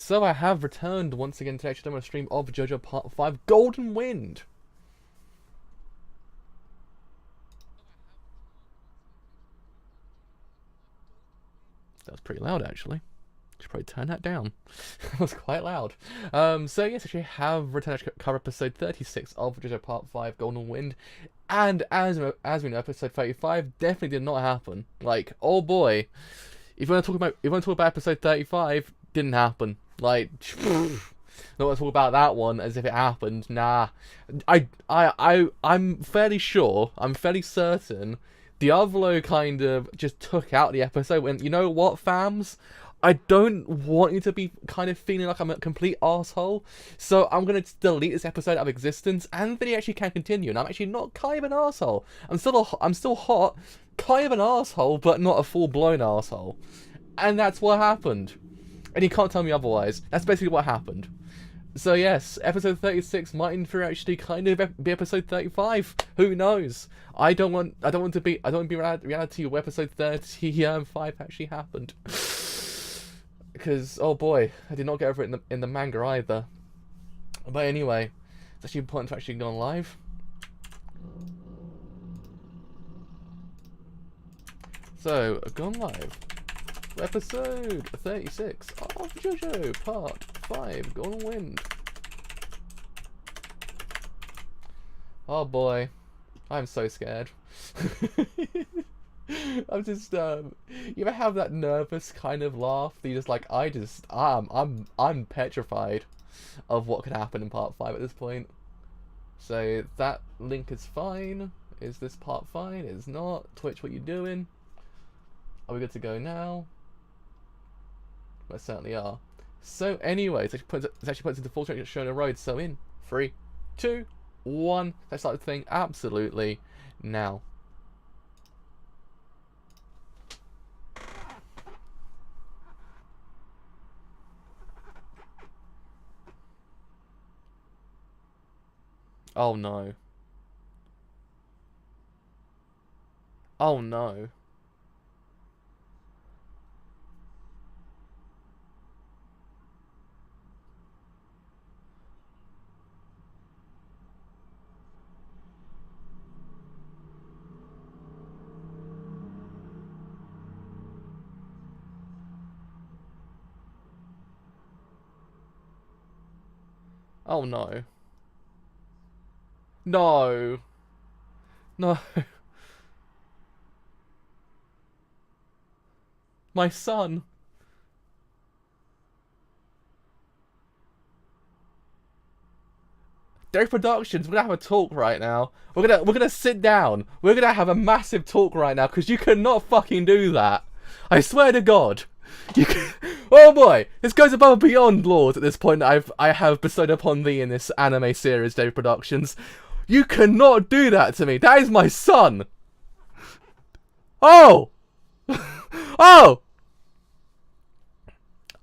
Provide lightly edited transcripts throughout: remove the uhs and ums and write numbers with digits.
So I have returned once again to actually do a stream of JoJo Part 5 Golden Wind. That was pretty loud actually. Should probably turn that down. That was quite loud. So yes, actually have returned to cover episode 36 of JoJo Part 5 Golden Wind. And as we know, episode 35 definitely did not happen. Like, oh boy. If you want to talk about episode 35, didn't happen. Like, not want to talk about that one as if it happened. Nah, I'm fairly sure. I'm fairly certain. Diavolo kind of just took out the episode. And you know what, fams? I don't want you to be kind of feeling like I'm a complete asshole, so I'm gonna delete this episode out of existence, and the video actually can continue. And I'm actually not kind of an asshole. I'm still hot, kind of an asshole, but not a full-blown asshole. And that's what happened. And you can't tell me otherwise. That's basically what happened. So yes, episode 36 might in theory actually kind of be episode 35. Who knows? I don't want to be reality where episode 35 actually happened. Because, oh boy, I did not get over it in the manga either. But anyway, it's actually important to actually go on live. So, gone live. Episode 36 of JoJo Part 5 Golden Wind. Oh boy, I'm so scared. I'm just you ever have that nervous kind of laugh that you're just like, I'm petrified of what could happen in part 5 at this point. So that link is fine. Is this part fine? It's not. Twitch, what you doing? Are we good to go now? We certainly are. So anyway, it's actually puts into full track show on the road. So in 3, 2, 1, let's start the thing absolutely now. Oh no. Oh no. Oh no. No. No. My son. Derek Productions, we're gonna have a talk right now. We're gonna sit down. We're gonna have a massive talk right now because you cannot fucking do that. I swear to God. You can... Oh boy, this goes above and beyond laws at this point that I have bestowed upon thee in this anime series, Derek Productions. You cannot do that to me. That is my son. Oh. Oh.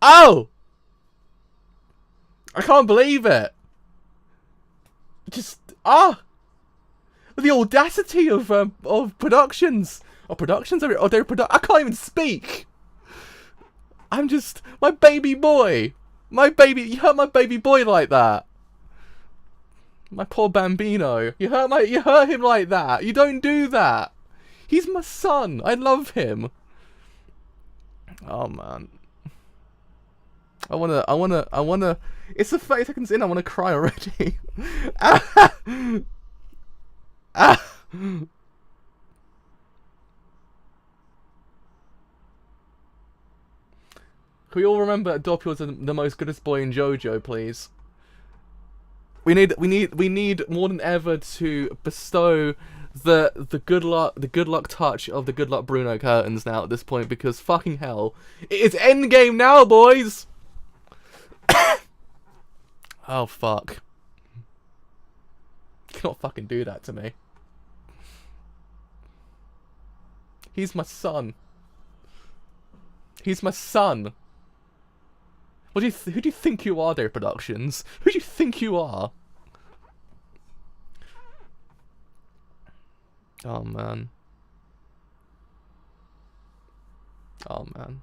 Oh. I can't believe it. Just the audacity of productions or their I can't even speak. I'm just my baby boy. You hurt my baby boy like that. My poor bambino. You hurt him like that. You don't do that. He's my son. I love him. Oh man. I wanna it's the 30 seconds in, I wanna cry already. Can we all remember that Doppel's the most goodest boy in JoJo, please? We need more than ever to bestow the good luck touch of the good luck Bruno curtains now at this point, because fucking hell, it's endgame now, boys. Oh fuck! You cannot fucking do that to me. He's my son. He's my son. Who do you think you are, Dare Productions? Who do you think you are? Oh man. Oh man.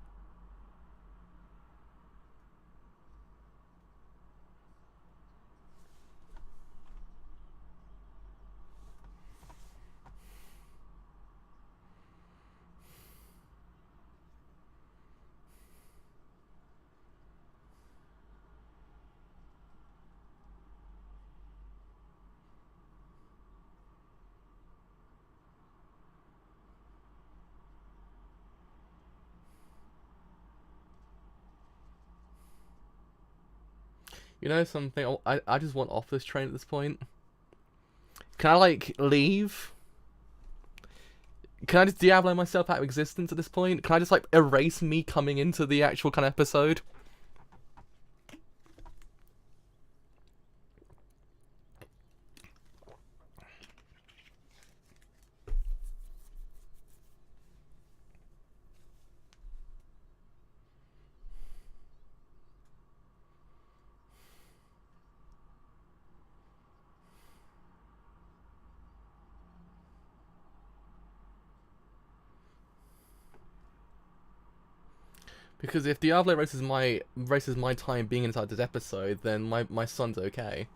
You know something? I just want off this train at this point. Can I, like, leave? Can I just Diablo myself out of existence at this point? Can I just, like, erase me coming into the actual kind of episode? Because if Diablo erases my time being inside this episode, then my son's okay.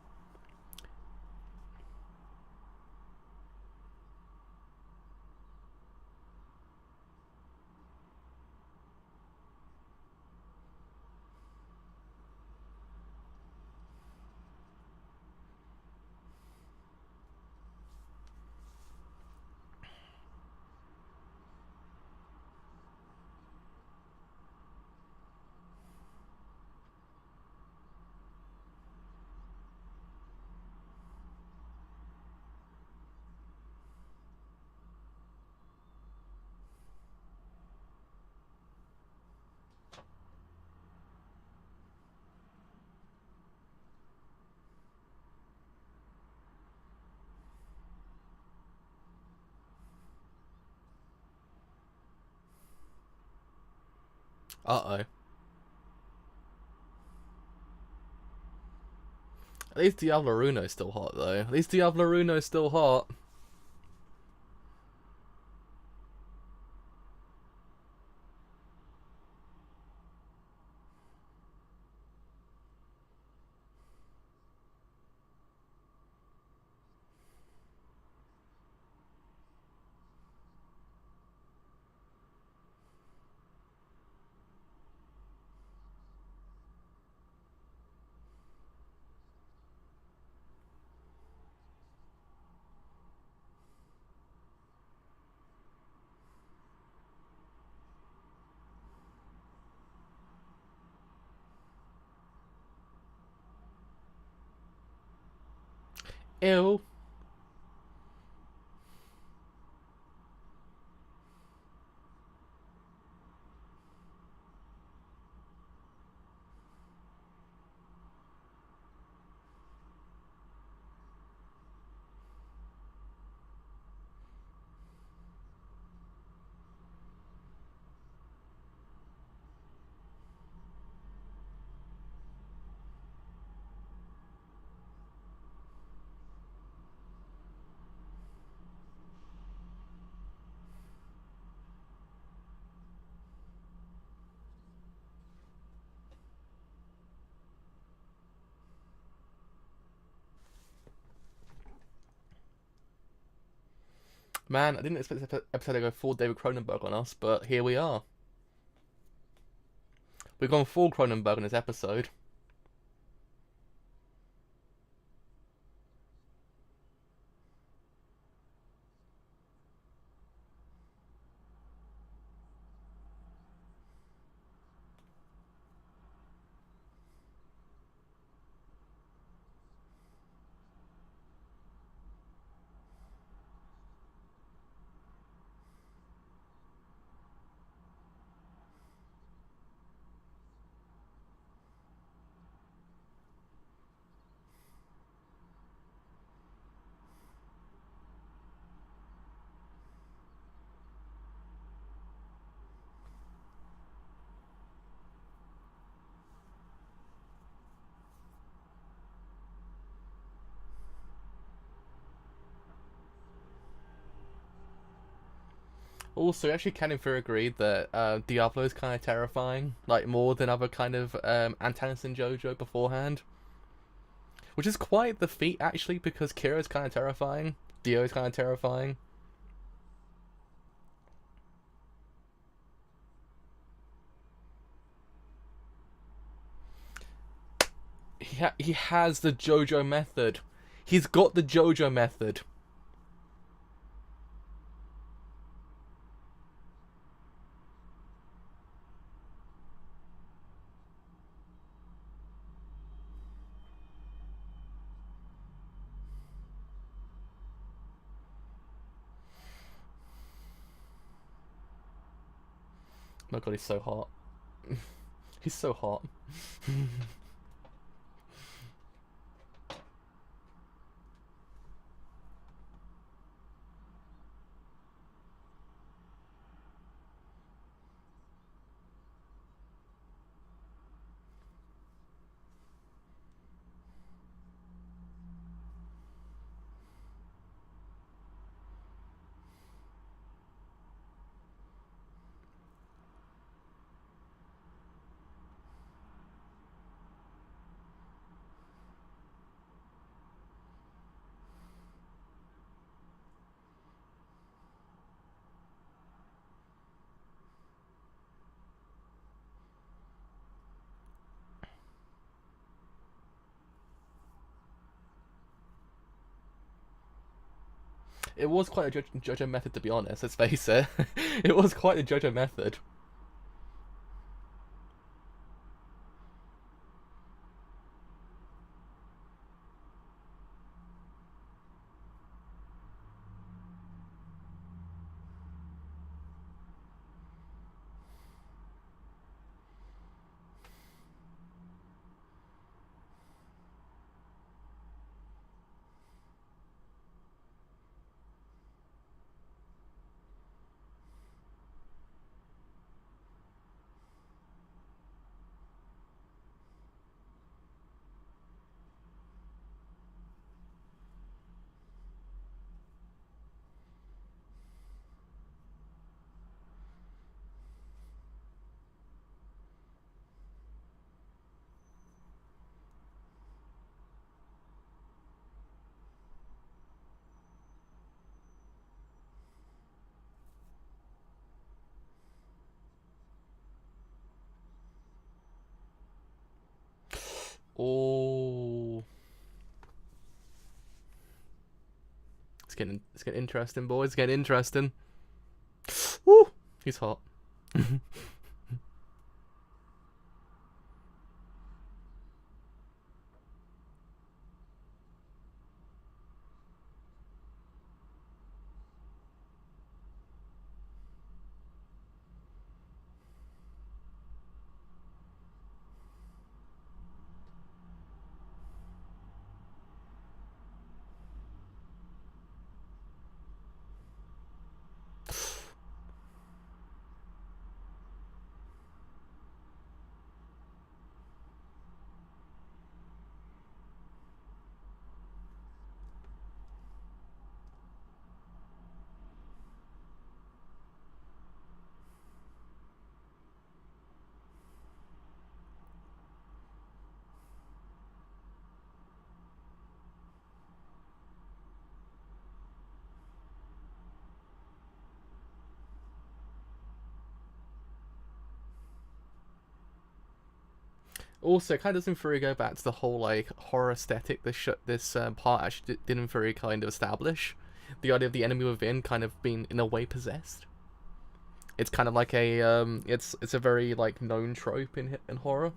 Uh-oh. At least Diablo Runo's still hot, though. At least Diablo Runo's still hot. Ew. Man, I didn't expect this episode to go full David Cronenberg on us, but here we are. We've gone full Cronenberg in this episode. Also, actually, can infer agreed that Diablo is kind of terrifying, like more than other kind of antagonists in JoJo beforehand. Which is quite the feat, actually, because Kira's kind of terrifying, Dio is kind of terrifying. He has the JoJo method. He's got the JoJo method. My god, he's so hot. He's so hot. It was quite a JoJo method, to be honest, let's face it. It was quite a JoJo method. Oh, it's getting interesting, boys. It's getting interesting. Woo, he's hot. Also, it kind of doesn't really go back to the whole like horror aesthetic this part actually didn't very kind of establish. The idea of the enemy within kind of being in a way possessed. It's kind of like a it's a very like known trope in horror.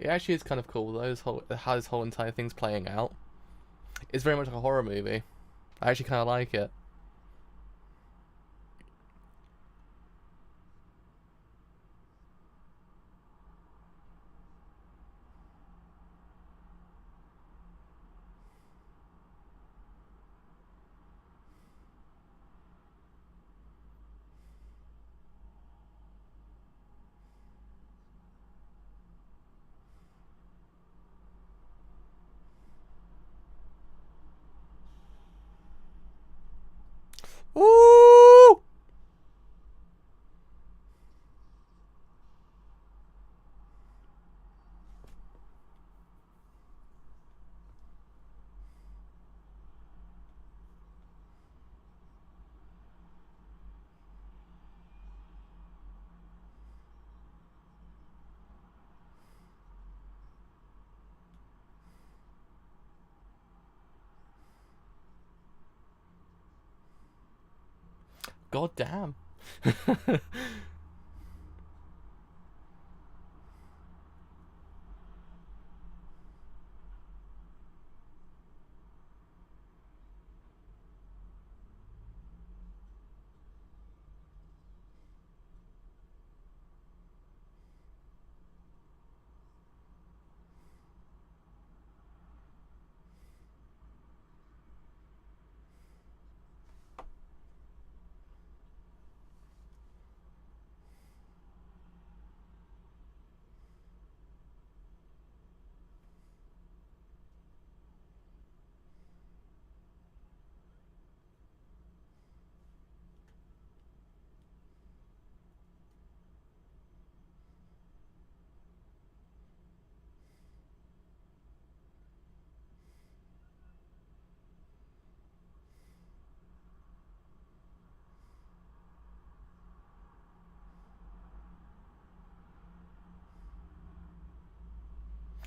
It actually is kind of cool. How this whole entire thing's playing out. It's very much like a horror movie. I actually kind of like it. Ooh! God damn.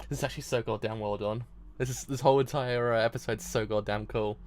This is actually so goddamn well done. This whole entire episode's so goddamn cool.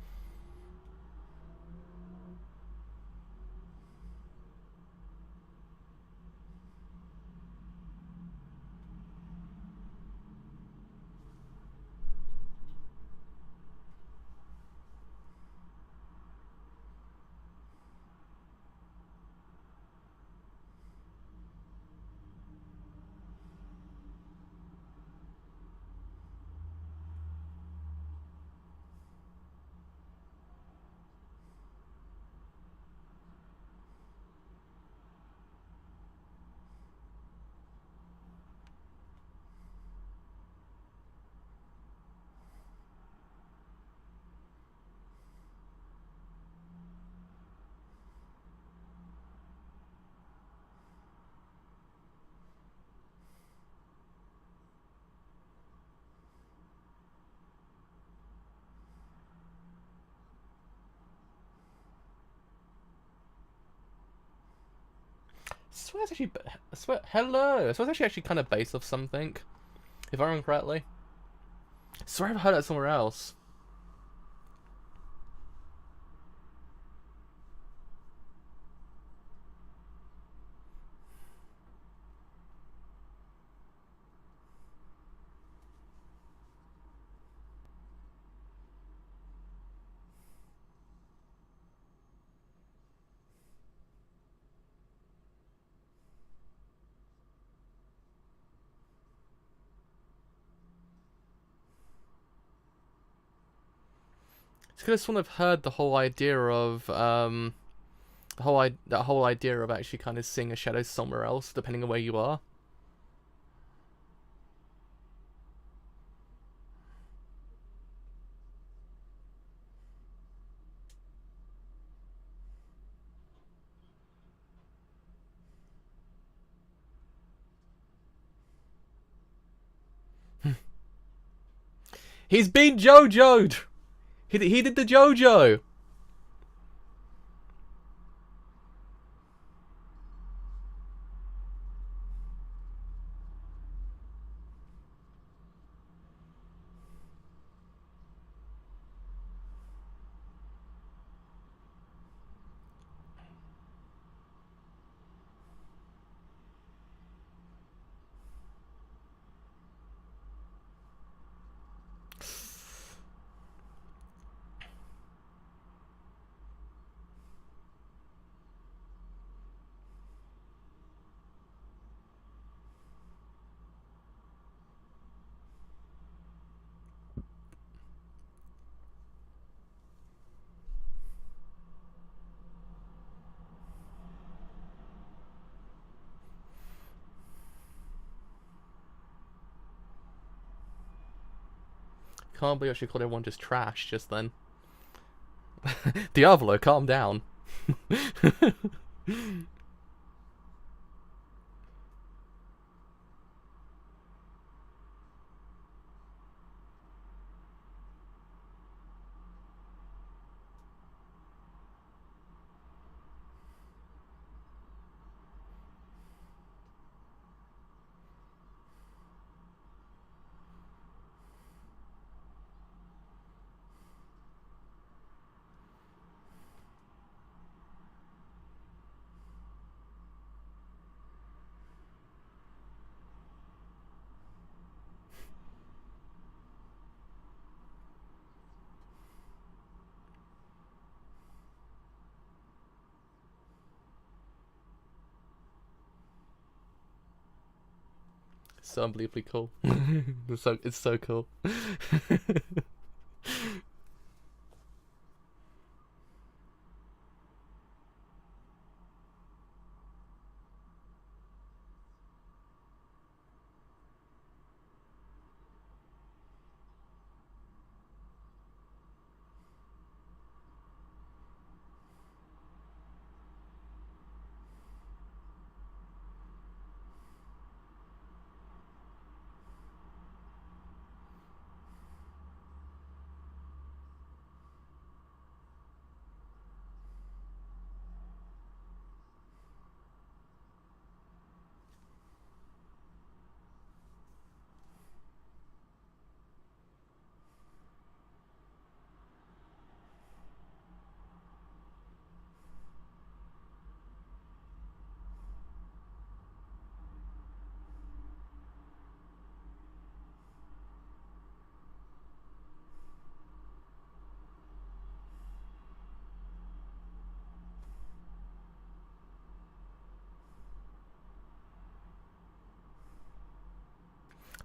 Swear it's actually. I swear. Hello. I swear it's actually kind of based off something, if I remember correctly. I swear I've heard that somewhere else. It's because I sort of heard the whole idea of that whole idea of actually kind of seeing a shadow somewhere else, depending on where you are. He's been JoJo'd. He did the JoJo. Can't believe I actually called everyone just trash just then. Diavolo, calm down. So unbelievably cool. It's so cool.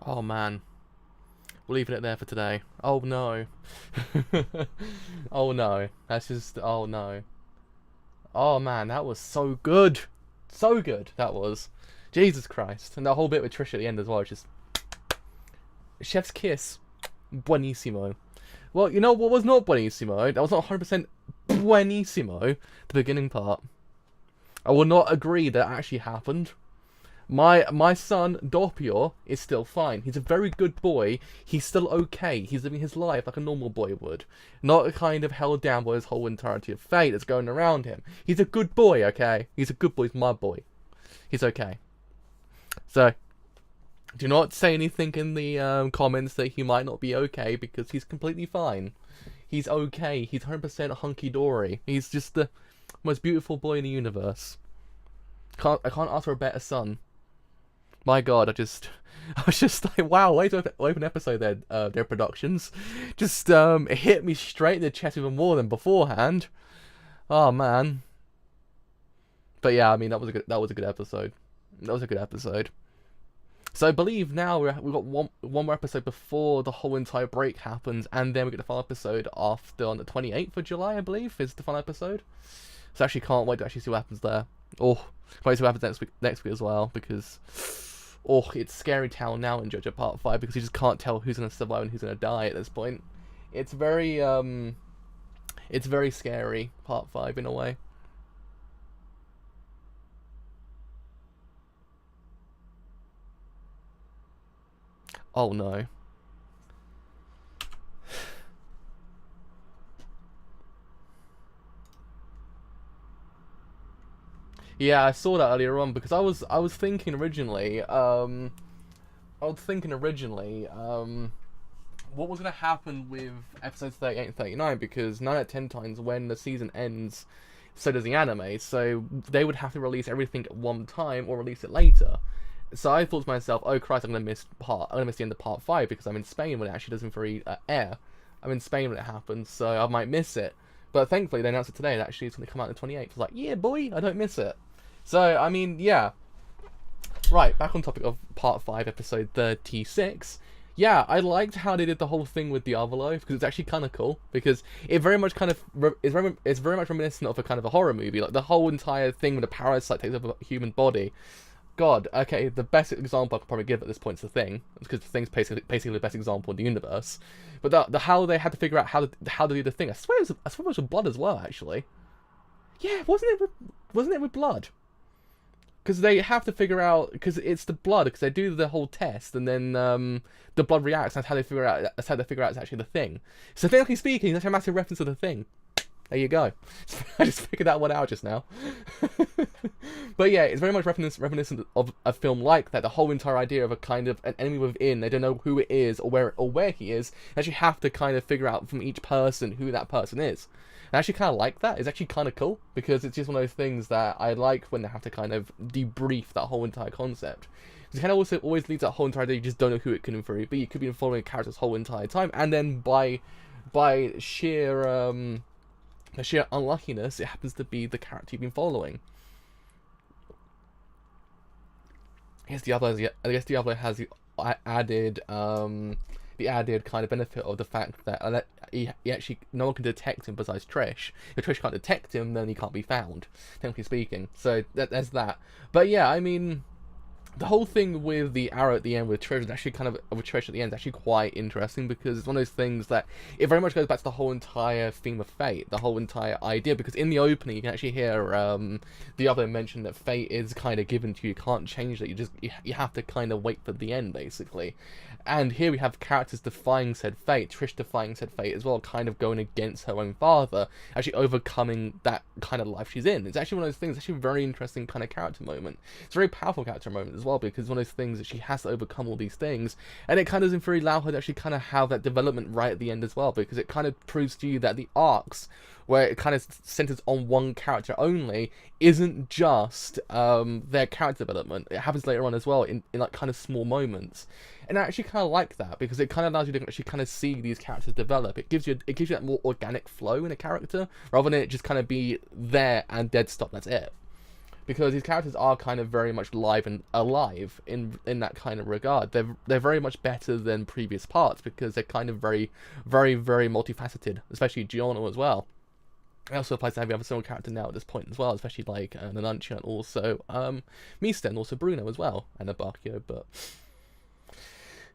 Oh man, we're leaving it there for today. Oh no. Oh no, that's just, oh no. Oh man, that was so good. So good, that was. Jesus Christ. And that whole bit with Trisha at the end as well, just... Chef's kiss. Buonissimo. Well, you know what was not buonissimo? That was not 100% buonissimo, the beginning part. I will not agree that actually happened. My son, Doppio, is still fine. He's a very good boy. He's still okay. He's living his life like a normal boy would. Not kind of held down by his whole entirety of fate that's going around him. He's a good boy, okay? He's a good boy. He's my boy. He's okay. So, do not say anything in the comments that he might not be okay, because he's completely fine. He's okay. He's 100% hunky-dory. He's just the most beautiful boy in the universe. I can't ask for a better son. My God, I was just like, wow, way to open episode there, their productions. Just it hit me straight in the chest even more than beforehand. Oh man. But yeah, I mean that was a good episode. That was a good episode. So I believe now we've got one more episode before the whole entire break happens, and then we get the final episode after on the 28th of July, I believe, is the final episode. So I actually can't wait to actually see what happens there. Oh, can't wait to see what happens next week as well, because it's Scary Town now in JoJo Part 5, because you just can't tell who's gonna survive and who's gonna die at this point. It's very scary, Part 5 in a way. Oh no. Yeah, I saw that earlier on, because I was thinking originally, what was gonna happen with episodes 38 and 39, because 9 out of 10 times when the season ends, so does the anime, so they would have to release everything at one time or release it later. So I thought to myself, oh Christ, I'm gonna miss the end of Part 5, because I'm in Spain when it actually doesn't air. I'm in Spain when it happens, so I might miss it. But thankfully they announced it today, and actually it's gonna come out on the 28th. I was like, yeah boy, I don't miss it. So, I mean, yeah. Right, back on topic of Part 5, Episode 36. Yeah, I liked how they did the whole thing with Diavolo, because it's actually kind of cool, because it very much kind of, it's very much reminiscent of a kind of a horror movie, like the whole entire thing with the parasite takes over a human body. God, okay, the best example I could probably give at this point is the Thing, because the Thing's basically the best example in the universe. But the how they had to figure out how to do the Thing, I swear it was with blood as well, actually. Yeah, wasn't it with blood? Because they have to figure out, because it's the blood, because they do the whole test, and then the blood reacts. That's how they figure out. That's how they figure out it's actually the Thing. So technically speaking, that's a massive reference to the Thing. There you go. I just figured that one out just now. But yeah, it's very much reminiscent of a film like that. The whole entire idea of a kind of an enemy within. They don't know who it is or where he is. They actually have to kind of figure out from each person who that person is. I actually kind of like that. It's actually kind of cool because it's just one of those things that I like when they have to kind of debrief that whole entire concept. Because it kind of also always leads that whole entire idea you just don't know who it could be, but you could be following a character's whole entire time, and then by sheer unluckiness, it happens to be the character you've been following. I guess Diablo has the added kind of benefit of the fact that he actually, no one can detect him besides Trish. If Trish can't detect him, then he can't be found, technically speaking. So there's that. But yeah, I mean, the whole thing with the arrow at the end with Trish is actually with Trish at the end is actually quite interesting, because it's one of those things that it very much goes back to the whole entire theme of fate, the whole entire idea. Because in the opening, you can actually hear Diablo mention that fate is kind of given to you. You can't change that. You have to kind of wait for the end, basically. And here we have characters defying said fate, Trish defying said fate as well, kind of going against her own father, actually overcoming that kind of life she's in. It's actually one of those things, actually a very interesting kind of character moment. It's a very powerful character moment as well, because it's one of those things that she has to overcome all these things, and it kind of doesn't really allow her to actually kind of have that development right at the end as well, because it kind of proves to you that the arcs, where it kind of centers on one character only, isn't just their character development. It happens later on as well in like kind of small moments. And I actually kind of like that, because it kind of allows you to actually kind of see these characters develop. It gives you that more organic flow in a character, rather than it just kind of be there and dead stop, that's it. Because these characters are kind of very much live and alive in that kind of regard. They're very much better than previous parts, because they're kind of very, very, very multifaceted, especially Giorno as well. It also applies to every other single character now at this point as well, especially like Nanuncia, and also Mista, and also Bruno as well, and Abacchio, but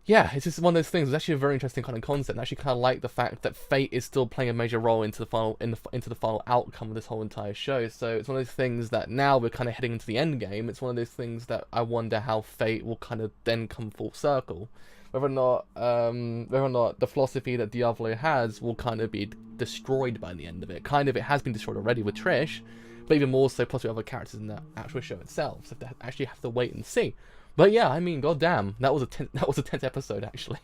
yeah, it's just one of those things. It's actually a very interesting kind of concept. And I actually kind of like the fact that fate is still playing a major role into the final outcome of this whole entire show. So it's one of those things that now we're kind of heading into the end game. It's one of those things that I wonder how fate will kind of then come full circle. Whether or not the philosophy that Diablo has will kind of be destroyed by the end of it. Kind of, it has been destroyed already with Trish, but even more so possibly other characters in the actual show itself. So they actually have to wait and see. But yeah, I mean, goddamn, that was a tense episode actually.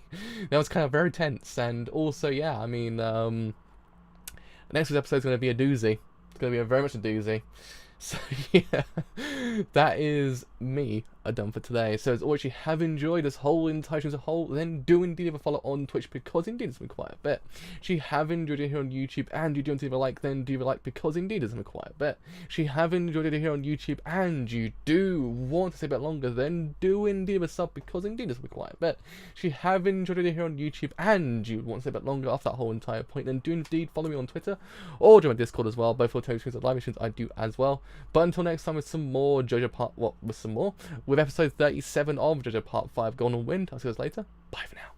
That was kind of very tense, and also yeah, I mean, the next week's episode is going to be a doozy. It's going to be very much a doozy. So yeah, that is me done for today. So as always, if you have enjoyed this whole entire show as a whole, then do indeed have a follow on Twitch, because indeed it's been quite a bit. If you have enjoyed it here on YouTube and you don't leave a like, then do leave a like, because indeed it's been quite a bit. If you have enjoyed it here on YouTube and you do want to stay a bit longer, then do indeed have a sub, because indeed it's been quite a bit. If you have enjoyed it here on YouTube and you want to stay a bit longer after that whole entire point, then do indeed follow me on Twitter or join my Discord as well. Both will tell you the live missions I do as well. But until next time, with some more JoJo with episode 37 of JoJo Part 5 Golden Wind. I'll see you guys later. Bye for now.